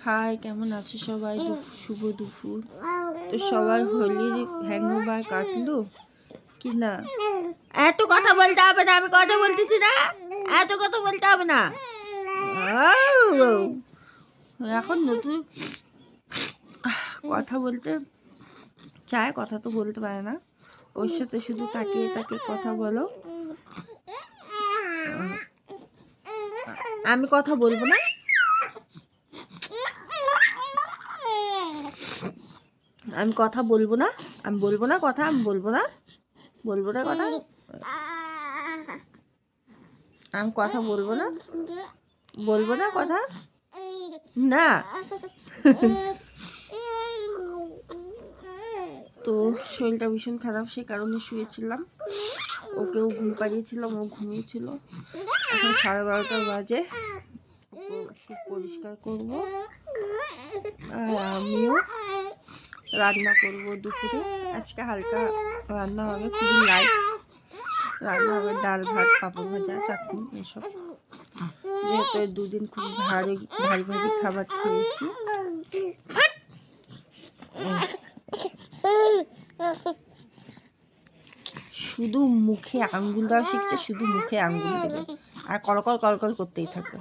High, কেমন আছো সবাই? শুভ দুপুর। তো সবার হোলির হ্যাংওভার কাটলো কি না? এত কথা বলতে হবে না, আমি কথা বলতেছি না, এত কথা বলতে হবে না। এখন নতুন কথা বলতে চায়, কথা তো বলতে পারে না। ওর সাথে শুধু তাকিয়ে তাকিয়ে কথা বলো। আমি কথা বলবো না, আমি কথা বলবো না, আমি বলবো না কথা, আমি বলবো না, বলবো না কথা, আমি কথা বলবো না, বলবো না কথা না। তো শরীরটা ভীষণ খারাপ, সে কারণে শুয়েছিলাম। ওকেও ঘুম পাড়িয়েছিলাম, ও ঘুমিয়েছিল। এখন 12:30 বাজে, পরিষ্কার করবো আর আমিও রান্না করবো দুপুরে। আজকে হালকা রান্না হবে, খুবই লাইট রান্না হবে, ডাল ভাত পাঁপড় ভাজা চাটনি এসব। যেহেতু 2 দিন খুব ভারী ভারী খাবার খেয়েছি। শুধু মুখে আঙ্গুল দেওয়া শিখছে, শুধু মুখে আঙ্গুল দেবে আর কলকল কলকল করতেই থাকবে।